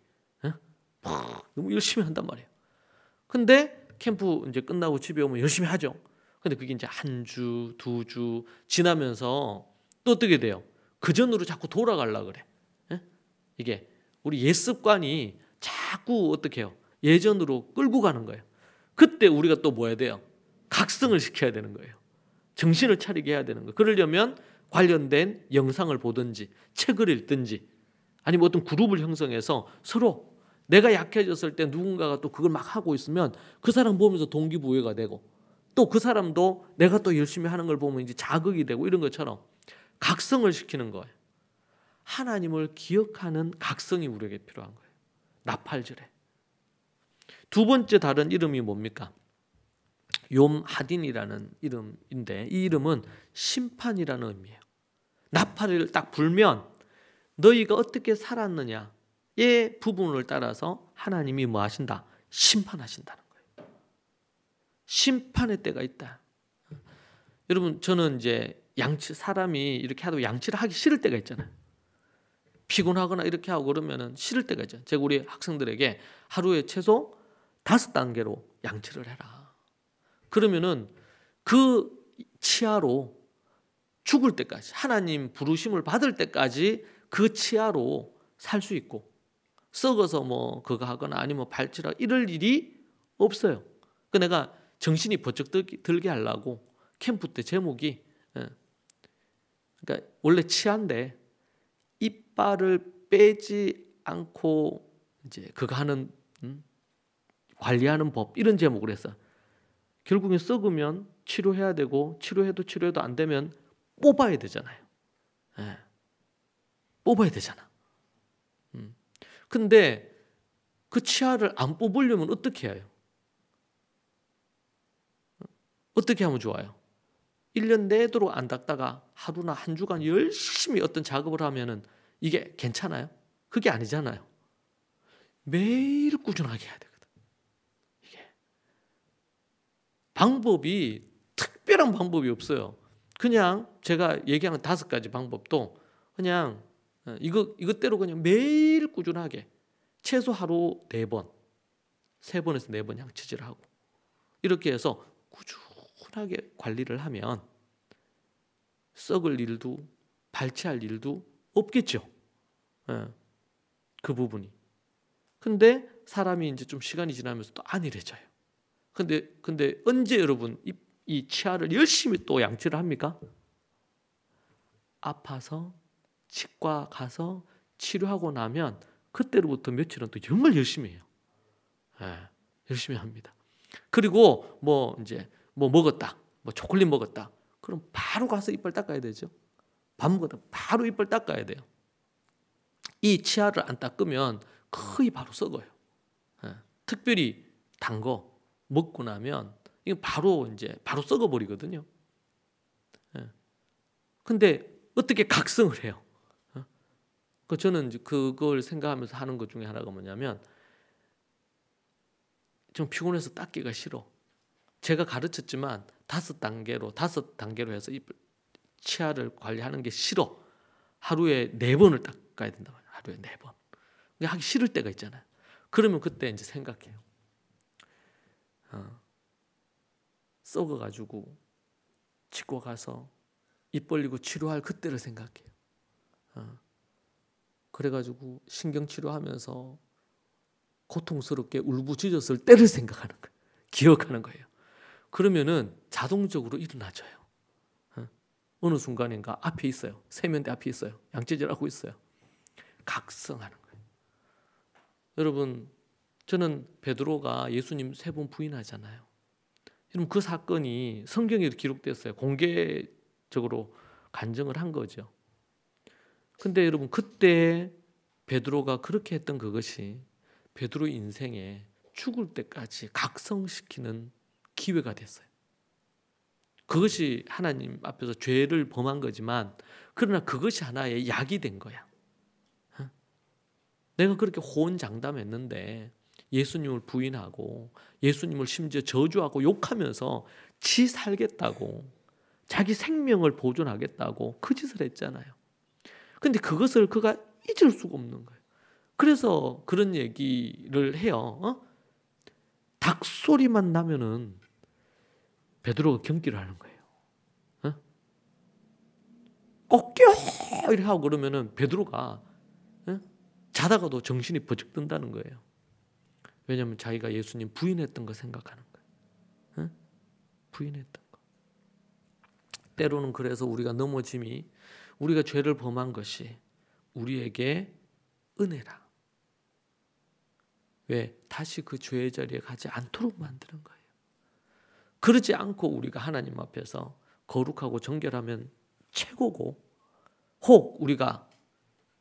너무 열심히 한단 말이에요. 근데 캠프 이제 끝나고 집에 오면 열심히 하죠. 근데 그게 이제 한 주, 두 주 지나면서 또 어떻게 돼요? 그 전으로 자꾸 돌아가려고 그래. 이게 우리 옛 습관이 자꾸 어떻게 해요? 예전으로 끌고 가는 거예요. 그때 우리가 또 뭐 해야 돼요? 각성을 시켜야 되는 거예요. 정신을 차리게 해야 되는 거예요. 그러려면 관련된 영상을 보든지 책을 읽든지 아니면 어떤 그룹을 형성해서 서로 내가 약해졌을 때 누군가가 또 그걸 막 하고 있으면 그 사람 보면서 동기부여가 되고 또 그 사람도 내가 또 열심히 하는 걸 보면 이제 자극이 되고 이런 것처럼 각성을 시키는 거예요. 하나님을 기억하는 각성이 우리에게 필요한 거예요. 나팔절에. 두 번째 다른 이름이 뭡니까? 욤하딘이라는 이름인데 이 이름은 심판이라는 의미예요. 나팔을 딱 불면 너희가 어떻게 살았느냐의 부분을 따라서 하나님이 뭐 하신다? 심판하신다는 거예요. 심판의 때가 있다. 여러분 저는 이제 사람이 이렇게 하도 양치를 하기 싫을 때가 있잖아요. 피곤하거나 이렇게 하고 그러면은 싫을 때가 있잖아요. 제가 우리 학생들에게 하루에 최소 5단계로 양치를 해라. 그러면은 그 치아로 죽을 때까지 하나님 부르심을 받을 때까지 그 치아로 살 수 있고 썩어서 뭐 그거 하거나 아니면 발치라 이럴 일이 없어요. 그 내가 정신이 번쩍 들게 하려고 캠프 때 제목이 그러니까 원래 치아인데 이빨을 빼지 않고 이제 그거 하는 관리하는 법 이런 제목을 했어. 결국엔 썩으면 치료해야 되고 치료해도 안 되면 뽑아야 되잖아요. 뽑아야 되잖아. 근데 그 치아를 안 뽑으려면 어떻게 해요? 어떻게 하면 좋아요? 1년 내도록 안 닦다가 하루나 한 주간 열심히 어떤 작업을 하면은 이게 괜찮아요? 그게 아니잖아요. 매일 꾸준하게 해야 되거든. 이게 방법이 특별한 방법이 없어요. 그냥 제가 얘기하는 5가지 방법도 그냥 이것대로 그냥 매일 꾸준하게 최소 하루 4번, 3번에서 4번 양치질을 하고 이렇게 해서 꾸준하게 관리를 하면 썩을 일도 발치할 일도 없겠죠. 그 부분이. 근데 사람이 이제 좀 시간이 지나면서 또 안일해져요. 근데 언제 여러분 이 치아를 열심히 또 양치를 합니까? 아파서 치과 가서 치료하고 나면 그때로부터 며칠은 또 정말 열심히 해요. 열심히 합니다. 그리고 뭐 이제 뭐 먹었다, 뭐 초콜릿 먹었다. 그럼 바로 가서 이빨 닦아야 되죠. 밥 먹었다 바로 이빨 닦아야 돼요. 이 치아를 안 닦으면 거의 바로 썩어요. 특별히 단 거 먹고 나면 이거 바로 썩어 버리거든요. 근데 어떻게 각성을 해요? 저는 이제 그걸 생각하면서 하는 것 중에 하나가 뭐냐면 좀 피곤해서 닦기가 싫어. 제가 가르쳤지만 5단계로 해서 치아를 관리하는 게 싫어. 하루에 4번을 닦아야 된단 말이에요. 하루에 4번. 하기 싫을 때가 있잖아요. 그러면 그때 이제 생각해요. 썩어가지고 치과 가서 입 벌리고 치료할 그때를 생각해요. 그래가지고 신경치료하면서 고통스럽게 울부짖었을 때를 생각하는 거예요. 기억하는 거예요. 그러면은 자동적으로 일어나져요. 어느 순간인가 앞에 있어요. 세면대 앞에 있어요. 양치질하고 있어요. 각성하는 거예요. 여러분, 저는 베드로가 예수님 3번 부인하잖아요. 여러분, 그 사건이 성경에 기록됐어요. 공개적으로 간증을 한 거죠. 근데 여러분, 그때 베드로가 그렇게 했던 그것이 베드로 인생에 죽을 때까지 각성시키는 기회가 됐어요. 그것이 하나님 앞에서 죄를 범한 거지만 그러나 그것이 하나의 약이 된 거야. 내가 그렇게 호언장담했는데 예수님을 부인하고 예수님을 심지어 저주하고 욕하면서 지 살겠다고 자기 생명을 보존하겠다고 그 짓을 했잖아요. 근데 그것을 그가 잊을 수가 없는 거예요. 그래서 그런 얘기를 해요. 닭 소리만 나면은 베드로가 경기를 하는 거예요. 꼭 껴! 이렇게 하고 그러면은 베드로가 자다가도 정신이 버쩍 든다는 거예요. 왜냐하면 자기가 예수님 부인했던 거 생각하는 거예요. 부인했던 거. 때로는 그래서 우리가 넘어짐이, 우리가 죄를 범한 것이 우리에게 은혜라. 왜? 다시 그 죄의 자리에 가지 않도록 만드는 거예요. 그러지 않고 우리가 하나님 앞에서 거룩하고 정결하면 최고고, 혹 우리가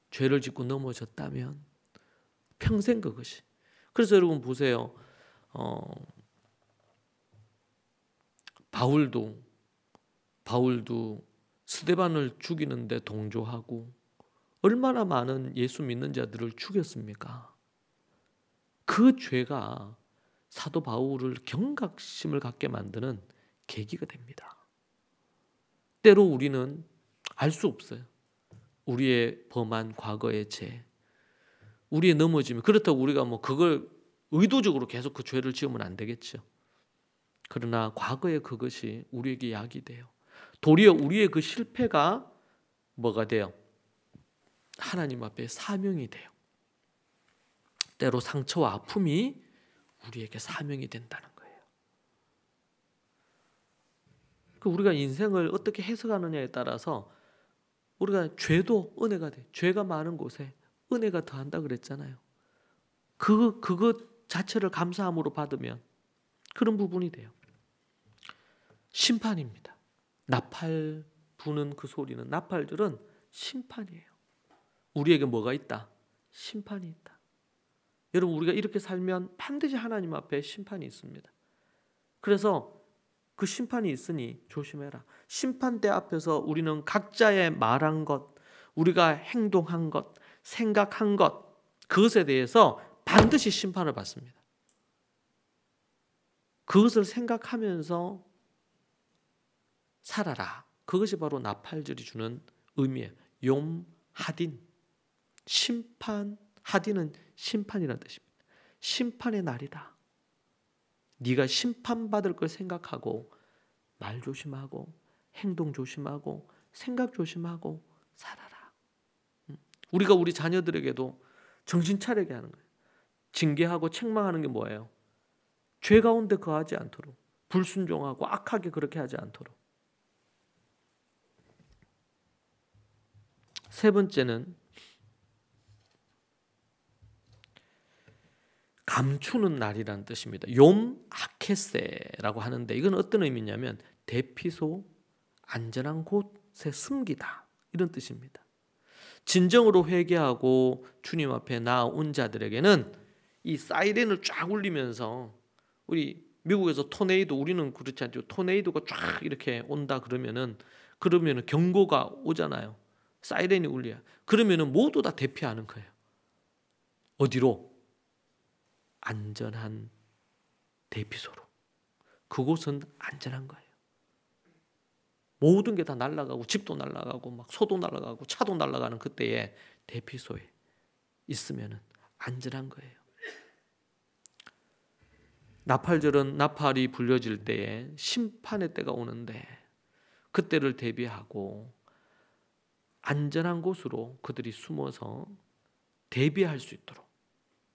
죄를 짓고 넘어졌다면 평생 그것이. 그래서 여러분 보세요. 바울도 스데반을 죽이는데 동조하고 얼마나 많은 예수 믿는 자들을 죽였습니까? 그 죄가 사도 바울을 경각심을 갖게 만드는 계기가 됩니다. 때로 우리는 알 수 없어요. 우리의 범한 과거의 죄, 우리의 넘어짐이. 그렇다고 우리가 그걸 의도적으로 계속 그 죄를 지으면 안 되겠죠. 그러나 과거의 그것이 우리에게 약이 돼요. 도리어 우리의 그 실패가 뭐가 돼요? 하나님 앞에 사명이 돼요. 때로 상처와 아픔이 우리에게 사명이 된다는 거예요. 우리가 인생을 어떻게 해석하느냐에 따라서 우리가 죄도 은혜가 돼. 죄가 많은 곳에 은혜가 더한다 그랬잖아요. 그것 자체를 감사함으로 받으면 그런 부분이 돼요. 심판입니다. 나팔 부는 그 소리는, 나팔들은 심판이에요. 우리에게 뭐가 있다? 심판이 있다. 여러분, 우리가 이렇게 살면 반드시 하나님 앞에 심판이 있습니다. 그래서 그 심판이 있으니 조심해라. 심판대 앞에서 우리는 각자의 말한 것, 우리가 행동한 것, 생각한 것, 그것에 대해서 반드시 심판을 받습니다. 그것을 생각하면서 살아라. 그것이 바로 나팔절이 주는 의미예요. 욤 하딘. 심판, 하딘은 심판이라는 뜻입니다. 심판의 날이다. 네가 심판받을 걸 생각하고 말 조심하고 행동 조심하고 생각 조심하고 살아라. 우리가 우리 자녀들에게도 정신 차리게 하는 거예요. 징계하고 책망하는 게 뭐예요? 죄 가운데 거하지 않도록, 불순종하고 악하게 그렇게 하지 않도록. 세 번째는 감추는 날이라는 뜻입니다. 욤 하케세라고 하는데, 이건 어떤 의미냐면 대피소, 안전한 곳에 숨기다, 이런 뜻입니다. 진정으로 회개하고 주님 앞에 나온 자들에게는 이 사이렌을 쫙 울리면서, 우리 미국에서 토네이도, 우리는 그렇지 않죠. 토네이도가 쫙 이렇게 온다 그러면은 경고가 오잖아요. 사이렌이 울려요. 그러면은 모두 다 대피하는 거예요. 어디로? 안전한 대피소로. 그곳은 안전한 거예요. 모든 게 다 날아가고, 집도 날아가고, 막 소도 날아가고, 차도 날아가는 그때에 대피소에 있으면은 안전한 거예요. 나팔절은 나팔이 불려질 때에 심판의 때가 오는데, 그때를 대비하고 안전한 곳으로 그들이 숨어서 대비할 수 있도록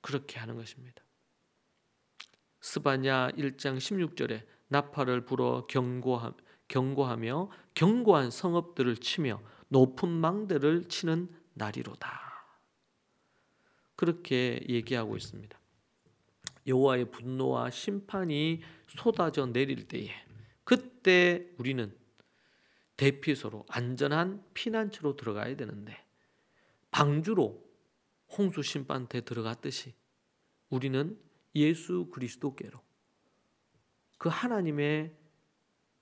그렇게 하는 것입니다. 스바냐 1장 16절에 나팔을 불어 경고하며 견고한 성읍들을 치며 높은 망대를 치는 날이로다. 그렇게 얘기하고 있습니다. 여호와의 분노와 심판이 쏟아져 내릴 때에, 그때 우리는 대피소로, 안전한 피난처로 들어가야 되는데, 방주로 홍수 심판 때 들어갔듯이 우리는 예수 그리스도께로, 그 하나님의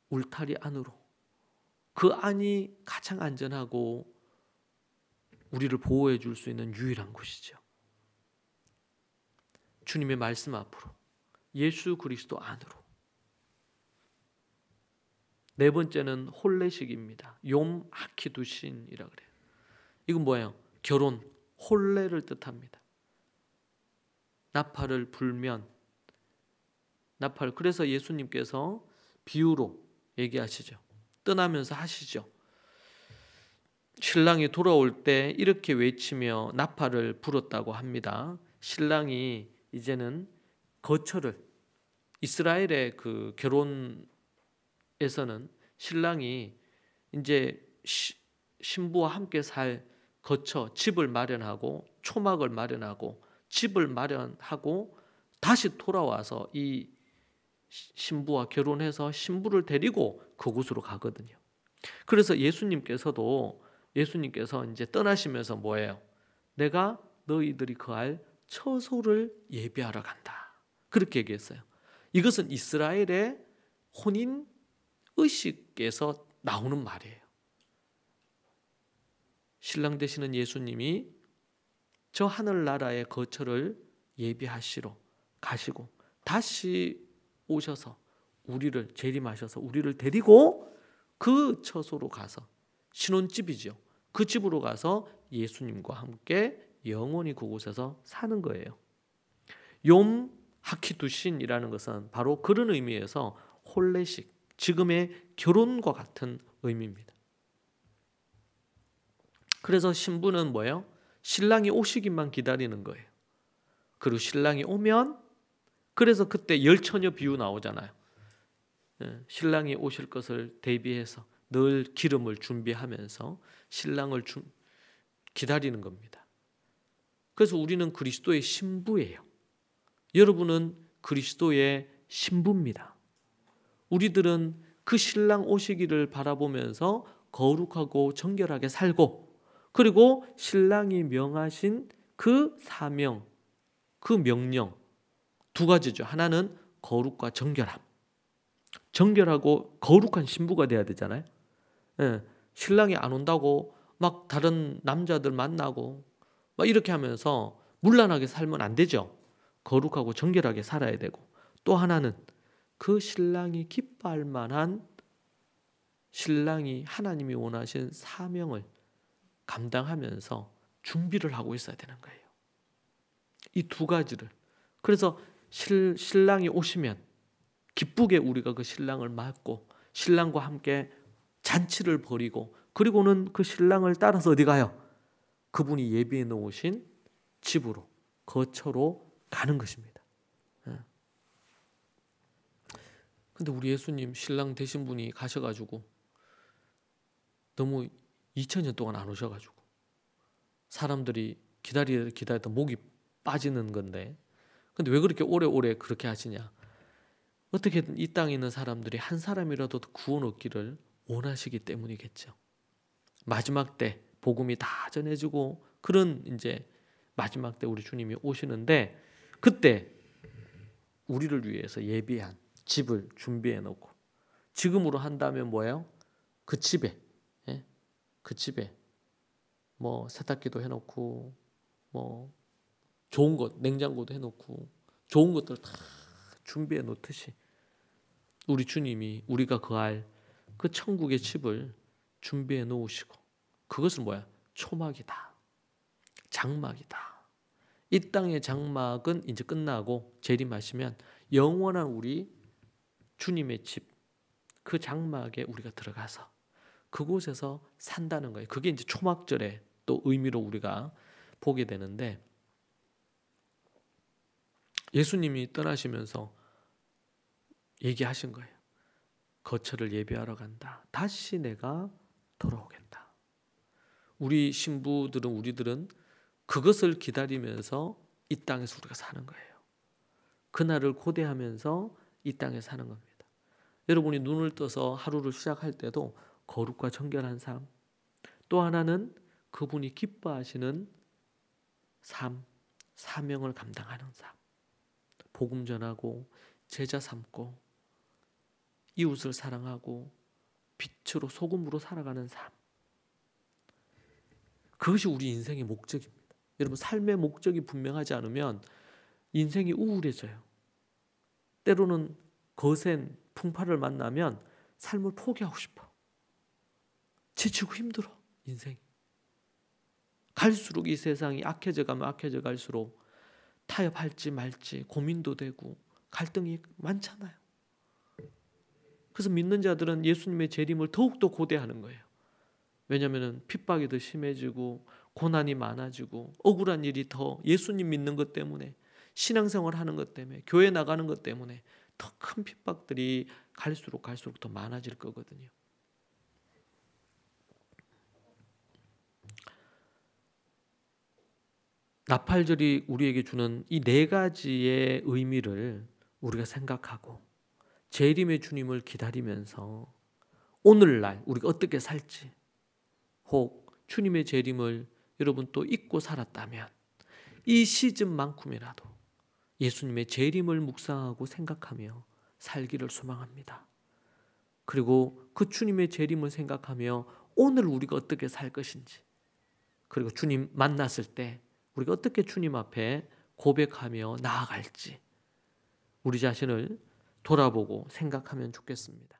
울타리 안으로, 그 안이 가장 안전하고 우리를 보호해 줄 수 있는 유일한 곳이죠. 주님의 말씀 앞으로, 예수 그리스도 안으로. 네 번째는 혼례식입니다. 욤 하키두신이라 그래요. 이건 뭐예요? 결혼, 혼례를 뜻합니다. 나팔을 불면, 그래서 예수님께서 비유로 얘기하시죠. 떠나면서 하시죠. 신랑이 돌아올 때 이렇게 외치며 나팔을 불었다고 합니다. 신랑이 이제는 거처를, 이스라엘의 그 결혼에서는 신랑이 이제 신부와 함께 살 거처, 집을 마련하고 초막을 마련하고 집을 마련하고 다시 돌아와서 이 신부와 결혼해서 신부를 데리고 그곳으로 가거든요. 그래서 예수님께서 이제 떠나시면서 뭐예요? 내가 너희들이 거할 처소를 예비하러 간다. 그렇게 얘기했어요. 이것은 이스라엘의 혼인 의식에서 나오는 말이에요. 신랑 되시는 예수님이 저 하늘나라의 거처를 예비하시러 가시고 다시 오셔서 우리를 재림하셔서 우리를 데리고 그 처소로 가서 신혼집이죠. 그 집으로 가서 예수님과 함께 영원히 그곳에서 사는 거예요. 욤 하키두신이라는 것은 바로 그런 의미에서 혼례식, 지금의 결혼과 같은 의미입니다. 그래서 신부는 뭐예요? 신랑이 오시기만 기다리는 거예요. 그리고 신랑이 오면, 그래서 그때 열처녀 비유 나오잖아요. 신랑이 오실 것을 대비해서 늘 기름을 준비하면서 신랑을 기다리는 겁니다. 그래서 우리는 그리스도의 신부예요. 여러분은 그리스도의 신부입니다. 우리들은 그 신랑 오시기를 바라보면서 거룩하고 정결하게 살고, 그리고 신랑이 명하신 그 사명, 그 명령 두 가지죠. 하나는 거룩과 정결함. 정결하고 거룩한 신부가 돼야 되잖아요. 신랑이 안 온다고 막 다른 남자들 만나고 막 이렇게 하면서 문란하게 살면 안 되죠. 거룩하고 정결하게 살아야 되고, 또 하나는 그 신랑이 기뻐할 만한, 신랑이 하나님이 원하신 사명을 감당하면서 준비를 하고 있어야 되는 거예요. 이 두 가지를. 그래서 신랑이 오시면 기쁘게 우리가 그 신랑을 맞고 신랑과 함께 잔치를 벌이고, 그리고는 그 신랑을 따라서 어디 가요? 그분이 예비해 놓으신 집으로, 거처로 가는 것입니다. 근데 우리 예수님 신랑 되신 분이 가셔가지고 너무 2000년 동안 안 오셔가지고 사람들이 기다리다 목이 빠지는 건데, 근데 왜 그렇게 오래오래 그렇게 하시냐? 어떻게든 이 땅에 있는 사람들이 한 사람이라도 구원 얻기를 원하시기 때문이겠죠. 마지막 때 복음이 다 전해지고 그런 이제 마지막 때 우리 주님이 오시는데, 그때 우리를 위해서 예비한 집을 준비해 놓고, 지금으로 한다면 뭐예요? 그 집에 뭐 세탁기도 해놓고 뭐 좋은 것, 냉장고도 해놓고 좋은 것들 다 준비해 놓듯이 우리 주님이 우리가 거할 그 천국의 집을 준비해 놓으시고, 그것은 뭐야? 초막이다, 장막이다. 이 땅의 장막은 이제 끝나고 재림하시면 영원한 우리 주님의 집, 그 장막에 우리가 들어가서 그곳에서 산다는 거예요. 그게 이제 초막절의 또 의미로 우리가 보게 되는데, 예수님이 떠나시면서 얘기하신 거예요. 거처를 예비하러 간다. 다시 내가 돌아오겠다. 우리 신부들은, 우리들은 그것을 기다리면서 이 땅에서 우리가 사는 거예요. 그날을 고대하면서 이 땅에 사는 겁니다. 여러분이 눈을 떠서 하루를 시작할 때도 거룩과 정결한 삶, 또 하나는 그분이 기뻐하시는 삶, 사명을 감당하는 삶, 복음 전하고 제자 삼고 이웃을 사랑하고 빛으로 소금으로 살아가는 삶, 그것이 우리 인생의 목적입니다. 여러분, 삶의 목적이 분명하지 않으면 인생이 우울해져요. 때로는 거센 풍파를 만나면 삶을 포기하고 싶어. 지치고 힘들어, 인생이. 갈수록 이 세상이 악해져 가면 악해져 갈수록 타협할지 말지 고민도 되고 갈등이 많잖아요. 그래서 믿는 자들은 예수님의 재림을 더욱더 고대하는 거예요. 왜냐하면 핍박이 더 심해지고 고난이 많아지고 억울한 일이 더, 예수님 믿는 것 때문에, 신앙생활 하는 것 때문에, 교회 나가는 것 때문에 더 큰 핍박들이 갈수록 더 많아질 거거든요. 나팔절이 우리에게 주는 이 네 가지의 의미를 우리가 생각하고 재림의 주님을 기다리면서 오늘날 우리가 어떻게 살지, 혹 주님의 재림을 여러분 또 잊고 살았다면 이 시즌만큼이라도 예수님의 재림을 묵상하고 생각하며 살기를 소망합니다. 그리고 그 주님의 재림을 생각하며 오늘 우리가 어떻게 살 것인지, 그리고 주님 만났을 때 우리가 어떻게 주님 앞에 고백하며 나아갈지 우리 자신을 돌아보고 생각하면 좋겠습니다.